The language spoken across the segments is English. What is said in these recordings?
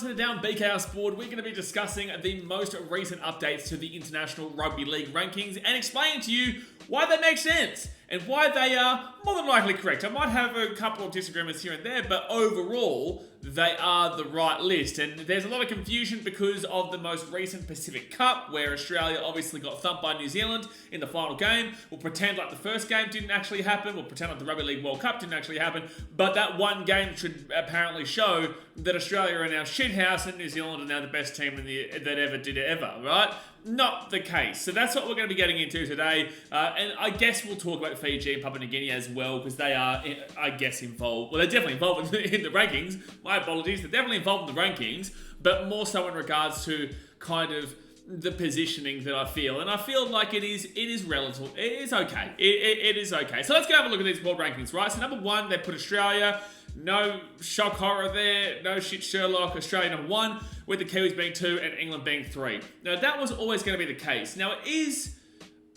today on BKRsport, we're going to be discussing the most recent updates to the International Rugby League rankings and explaining to you why they make sense and why they are more than likely correct. I might have a couple of disagreements here and there, but overall, they are the right list. And there's a lot of confusion because of the most recent Pacific Cup, where Australia obviously got thumped by New Zealand in the final game. We'll pretend like the first game didn't actually happen. We'll pretend like the Rugby League World Cup didn't actually happen. But that one game should apparently show that Australia are now shithouse and New Zealand are now the best team that ever did it ever, right? Not the case. So that's what we're going to be getting into today. And I guess we'll talk about Fiji and Papua New Guinea as well, because they are, I guess, involved. Well, they're definitely involved in the rankings. My apologies. They're definitely involved in the rankings, but more so in regards to kind of the positioning that I feel. And I feel like it is relative. It is okay. It is okay. So let's go have a look at these world rankings, right? So number one, they put Australia. No shock horror there, no shit Sherlock. Australia number one, with the Kiwis being 2 and England being 3. Now that was always going to be the case. Now it is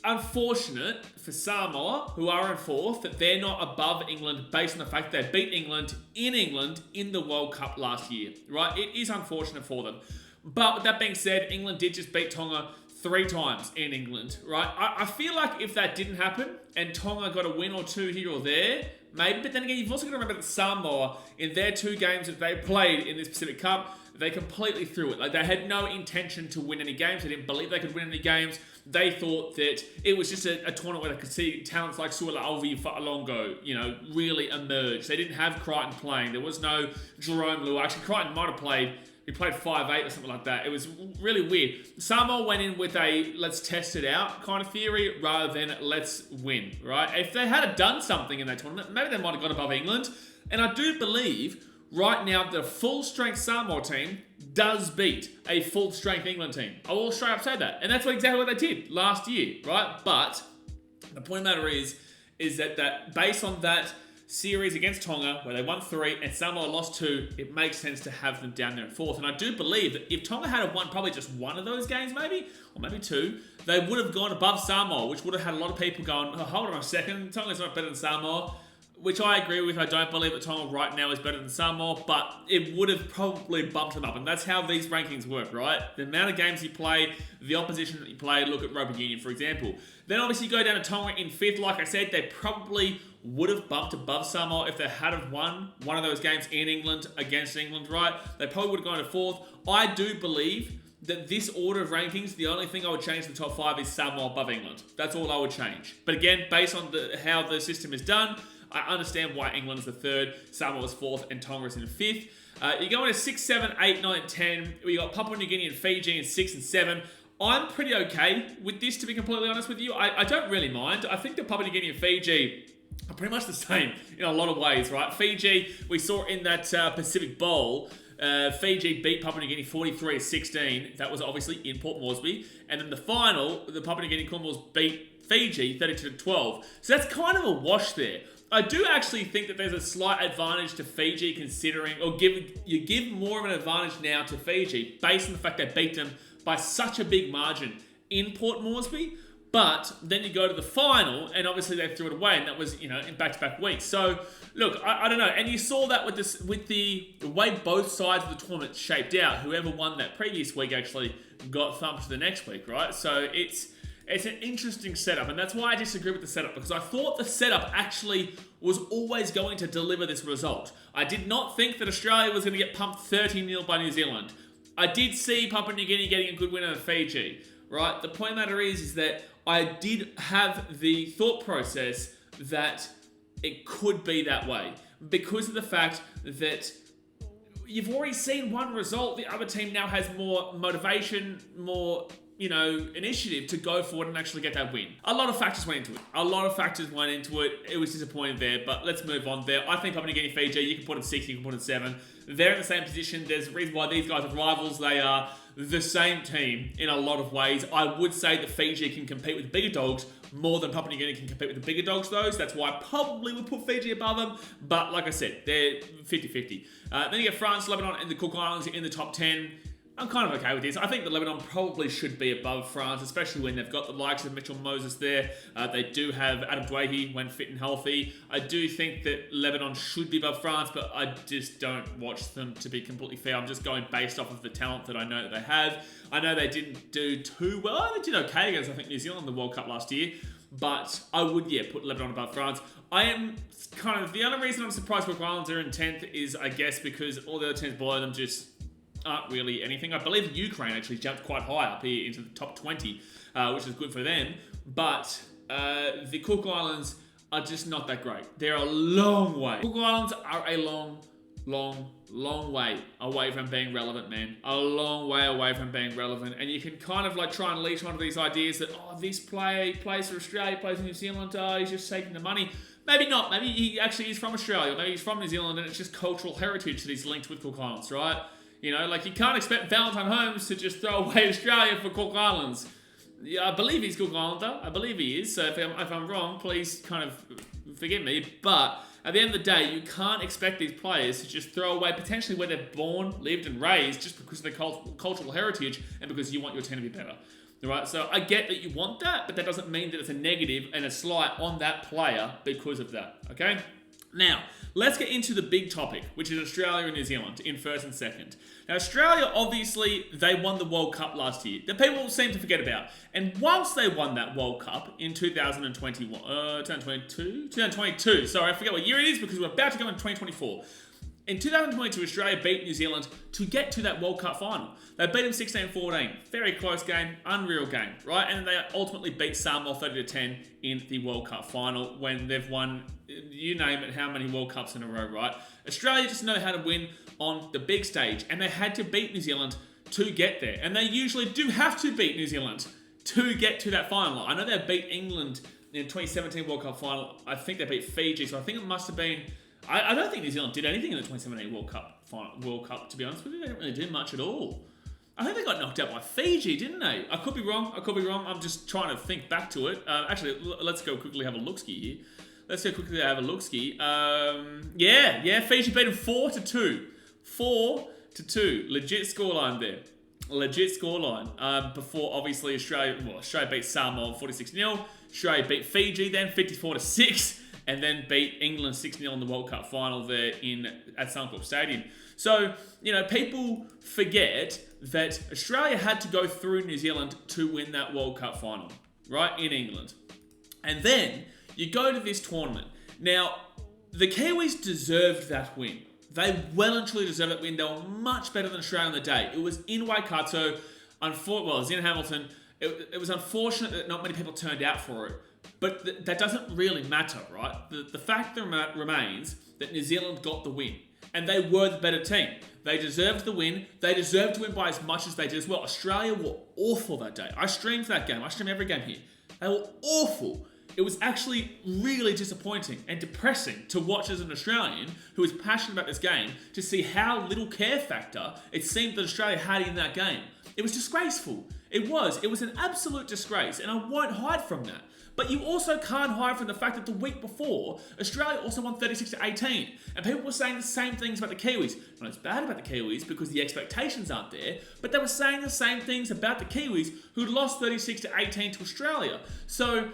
unfortunate for Samoa, who are in 4th, that they're not above England based on the fact they beat England in the World Cup last year, right? It is unfortunate for them. But with that being said, England did just beat Tonga 3 times in England, right? I feel like if that didn't happen and Tonga got a win or 2 here or there, maybe, but then again, you've also got to remember that Samoa, in their 2 games that they played in this Pacific Cup, they completely threw it. Like, they had no intention to win any games. They didn't believe they could win any games. They thought that it was just a tournament where they could see talents like Suala Alvi Fa'alongo, really emerge. They didn't have Crichton playing. There was no Jerome Lu. Actually, Crichton might have played. He played 5'8" or something like that. It was really weird. Samoa went in with a let's test it out kind of theory rather than let's win, right? If they had done something in that tournament, maybe they might have gone above England. And I do believe right now the full-strength Samoa team does beat a full-strength England team. I will straight up say that. And that's exactly what they did last year, right? But the point of the matter is that based on that series against Tonga, where they won 3 and Samoa lost 2, it makes sense to have them down there at 4th. And I do believe that if Tonga had won probably just one of those games maybe, or maybe 2, they would have gone above Samoa, which would have had a lot of people going, oh, hold on a second, Tonga's not better than Samoa, which I agree with. I don't believe that Tonga right now is better than Samoa, but it would have probably bumped them up. And that's how these rankings work, right? The amount of games you play, the opposition that you play, look at Rugby Union, for example. Then obviously you go down to Tonga in 5th. Like I said, they probably would have bumped above Samoa if they had have won one of those games in England against England, right? They probably would have gone to 4th. I do believe that this order of rankings, the only thing I would change in the top 5 is Samoa above England. That's all I would change. But again, based on how the system is done, I understand why England is the 3rd, Samoa is 4th, and Tonga is in 5th. You go into 6, 7, 8, 9, 10. We got Papua New Guinea and Fiji in 6 and 7. I'm pretty okay with this, to be completely honest with you. I don't really mind. I think that Papua New Guinea and Fiji are pretty much the same in a lot of ways, right? Fiji, we saw in that Pacific Bowl, Fiji beat Papua New Guinea 43-16. That was obviously in Port Moresby. And then the final, the Papua New Guinea Commonwealth beat Fiji 32-12. So that's kind of a wash there. I do actually think that there's a slight advantage to Fiji considering, or you give more of an advantage now to Fiji based on the fact they beat them by such a big margin in Port Moresby. But then you go to the final, and obviously they threw it away, and that was, in back-to-back weeks. So, look, I don't know. And you saw that with the way both sides of the tournament shaped out. Whoever won that previous week actually got thumped the next week, right? So it's an interesting setup, and that's why I disagree with the setup, because I thought the setup actually was always going to deliver this result. I did not think that Australia was going to get pumped 30-0 by New Zealand. I did see Papua New Guinea getting a good win over Fiji, right? The point of the matter is that I did have the thought process that it could be that way because of the fact that you've already seen one result. The other team now has more motivation, more initiative to go forward and actually get that win. A lot of factors went into it. It was disappointing there, but let's move on there. I think Papua New Guinea, Fiji, you can put them 6, you can put them 7. They're in the same position. There's a reason why these guys are rivals. They are the same team in a lot of ways. I would say that Fiji can compete with the bigger dogs more than Papua New Guinea can compete with the bigger dogs, though. So that's why I probably would put Fiji above them. But like I said, they're 50-50. Then you get France, Lebanon, and the Cook Islands in the top 10. I'm kind of okay with this. I think that Lebanon probably should be above France, especially when they've got the likes of Mitchell Moses there. They do have Adam Dwayhe when fit and healthy. I do think that Lebanon should be above France, but I just don't watch them, to be completely fair. I'm just going based off of the talent that I know that they have. I know they didn't do too well. They did okay against, I think, New Zealand in the World Cup last year. But I would, put Lebanon above France. I am kind of... The only reason I'm surprised Cook Islands are in 10th is, I guess, because all the other teams below them just aren't really anything. I believe Ukraine actually jumped quite high up here into the top 20, which is good for them. But the Cook Islands are just not that great. They're a long way. Cook Islands are a long way away from being relevant, man. A long way away from being relevant. And you can kind of like try and leash one of these ideas that, this player plays for Australia, plays in New Zealand, he's just taking the money. Maybe not. Maybe he actually is from Australia. Maybe he's from New Zealand and it's just cultural heritage that he's linked with Cook Islands, right? You know, like you can't expect Valentine Holmes to just throw away Australia for Cook Islands. Yeah, I believe he's Cook Islander. I believe he is. So if I'm wrong, please kind of forgive me. But at the end of the day, you can't expect these players to just throw away potentially where they're born, lived and raised just because of their cultural heritage and because you want your team to be better. All right? So I get that you want that, but that doesn't mean that it's a negative and a slight on that player because of that. Okay? Now, let's get into the big topic, which is Australia and New Zealand in first and second. Now, Australia, obviously, they won the World Cup last year that people seem to forget about. And once they won that World Cup in 2022, sorry, I forget what year it is because we're about to go into 2024. In 2022, Australia beat New Zealand to get to that World Cup final. They beat them 16-14. Very close game, unreal game, right? And they ultimately beat Samoa 30-10 in the World Cup final when they've won, you name it, how many World Cups in a row, right? Australia just know how to win on the big stage, and they had to beat New Zealand to get there. And they usually do have to beat New Zealand to get to that final. I know they beat England in the 2017 World Cup final. I think they beat Fiji, so I think it must have been... I don't think New Zealand did anything in the 2017 World Cup, to be honest with you. They didn't really do much at all. I think they got knocked out by Fiji, didn't they? I could be wrong. I'm just trying to think back to it. Actually, let's go quickly have a look-ski here. Yeah, Fiji beat them 4-2. 4-2. Legit scoreline there. Before, obviously, Australia beat Samoa 46-0. Australia beat Fiji then 54-6. And then beat England 6-0 in the World Cup final there at Suncorp Stadium. So, people forget that Australia had to go through New Zealand to win that World Cup final, right, in England. And then you go to this tournament. Now, the Kiwis deserved that win. They well and truly deserved that win. They were much better than Australia on the day. It was in Waikato. It was in Hamilton. It was unfortunate that not many people turned out for it. But that doesn't really matter, right? The fact remains that New Zealand got the win. And they were the better team. They deserved the win. They deserved to win by as much as they did as well. Australia were awful that day. I streamed that game. I stream every game here. They were awful. It was actually really disappointing and depressing to watch as an Australian who is passionate about this game to see how little care factor it seemed that Australia had in that game. It was disgraceful. It was an absolute disgrace, and I won't hide from that. But you also can't hide from the fact that the week before, Australia also won 36-18. And people were saying the same things about the Kiwis. Now, it's bad about the Kiwis because the expectations aren't there, but they were saying the same things about the Kiwis who lost 36-18 to Australia. So,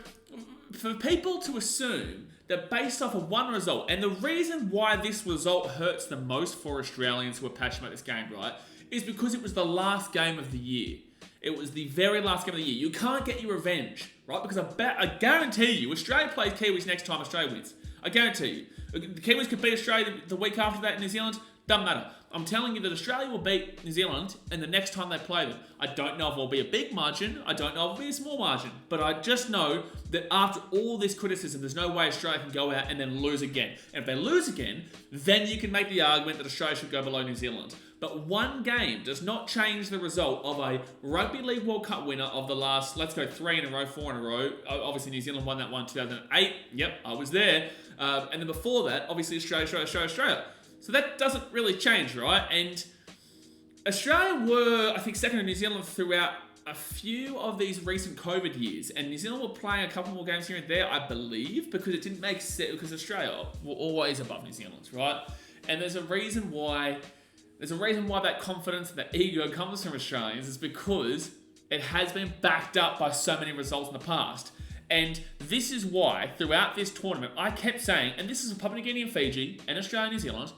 for people to assume that based off of one result, and the reason why this result hurts the most for Australians who are passionate about this game, right, is because it was the last game of the year. It was the very last game of the year. You can't get your revenge, right? Because I guarantee you, Australia plays Kiwis next time Australia wins. I guarantee you. The Kiwis could beat Australia the week after that in New Zealand. Doesn't matter. I'm telling you that Australia will beat New Zealand and the next time they play them. I don't know if it'll be a big margin. I don't know if it'll be a small margin. But I just know that after all this criticism, there's no way Australia can go out and then lose again. And if they lose again, then you can make the argument that Australia should go below New Zealand. But one game does not change the result of a Rugby League World Cup winner of the last, let's go 4 in a row. Obviously, New Zealand won that one in 2008. Yep, I was there. And then before that, obviously, Australia. So that doesn't really change, right? And Australia were, I think, second to New Zealand throughout a few of these recent COVID years. And New Zealand were playing a couple more games here and there, I believe, because it didn't make sense, because Australia were always above New Zealand, right? And there's a reason why There's a reason why that confidence and that ego comes from Australians is because it has been backed up by so many results in the past. And this is why, throughout this tournament, I kept saying, and this is Papua New Guinea and Fiji, and Australia and New Zealand,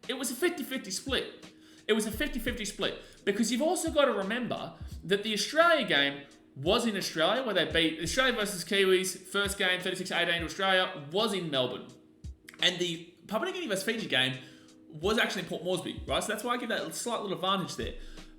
it was a 50-50 split. It was a 50-50 split. Because you've also got to remember that the Australia game was in Australia, where they beat Australia versus Kiwis, first game, 36-18 to Australia, was in Melbourne. And the Papua New Guinea versus Fiji game was actually in Port Moresby, right? So that's why I give that slight little advantage there.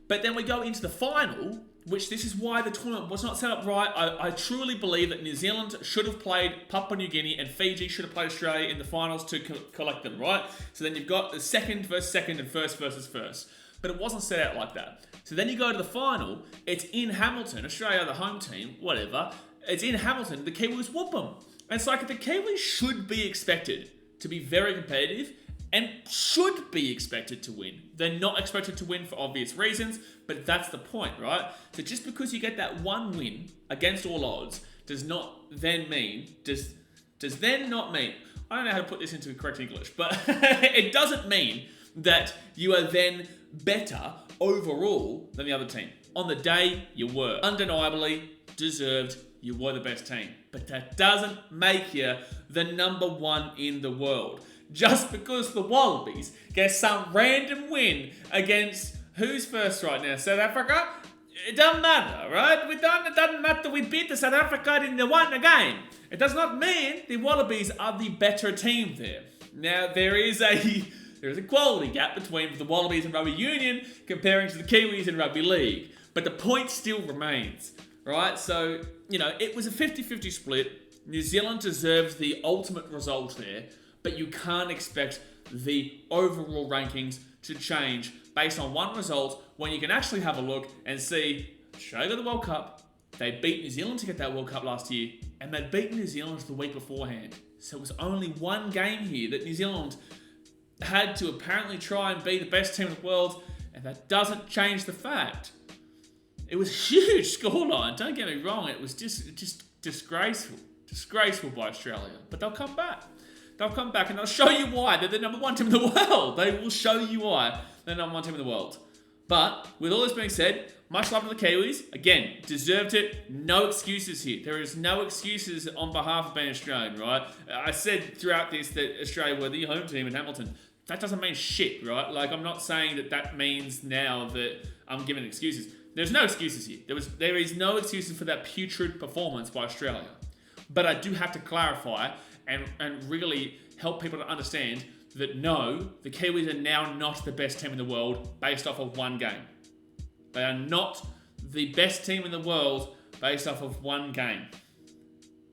But then we go into the final, which this is why the tournament was not set up right. I truly believe that New Zealand should have played Papua New Guinea and Fiji should have played Australia in the finals to collect them, right? So then you've got the second versus second and first versus first. But it wasn't set out like that. So then you go to the final, it's in Hamilton, Australia, the home team, whatever. It's in Hamilton, the Kiwis whoop them. And it's like the Kiwis should be expected to be very competitive and should be expected to win. They're not expected to win for obvious reasons, but that's the point, right? So just because you get that one win against all odds does not then mean, does then not mean, I don't know how to put this into correct English, but it doesn't mean that you are then better overall than the other team. On the day, you were. Undeniably, deserved, you were the best team. But that doesn't make you the number one in the world. Just because the Wallabies get some random win against who's first right now? South Africa? It doesn't matter, right? It doesn't matter we beat the South Africa and they won the game. It does not mean the Wallabies are the better team there. Now, there is a quality gap between the Wallabies and Rugby Union comparing to the Kiwis and Rugby League. But the point still remains, right? So, it was a 50-50 split. New Zealand deserved the ultimate result there, but you can't expect the overall rankings to change based on one result when you can actually have a look and see, Australia got the World Cup, they beat New Zealand to get that World Cup last year, and they beat New Zealand the week beforehand. So it was only one game here that New Zealand had to apparently try and be the best team in the world, and that doesn't change the fact. It was a huge scoreline, don't get me wrong, it was just disgraceful. Disgraceful by Australia, but they'll come back. They'll come back and they'll show you why they're the number one team in the world. They will show you why they're the number one team in the world. But with all this being said, much love to the Kiwis. Again, deserved it. No excuses here. There is no excuses on behalf of being Australian, right? I said throughout this that Australia were the home team in Hamilton. That doesn't mean shit, right? Like, I'm not saying that means now that I'm giving excuses. There's no excuses here. There is no excuses for that putrid performance by Australia. But I do have to clarify and really help people to understand that no, the Kiwis are now not the best team in the world based off of one game. They are not the best team in the world based off of one game.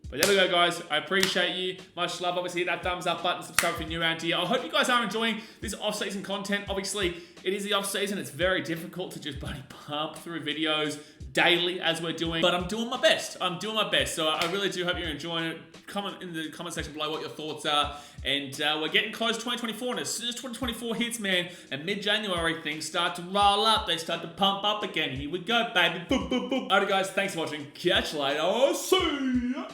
But there we go, guys. I appreciate you. Much love. Obviously, hit that thumbs up button. Subscribe if you're new around here. I hope you guys are enjoying this off-season content. Obviously, it is the off-season. It's very difficult to just bloody pump through videos daily as we're doing. But I'm doing my best. So I really do hope you're enjoying it. Comment in the comment section below what your thoughts are. And we're getting close to 2024. And as soon as 2024 hits, man, and mid-January, things start to roll up. They start to pump up again. Here we go, baby. Boop, boop, boop. Alright, guys. Thanks for watching. Catch you later. See ya.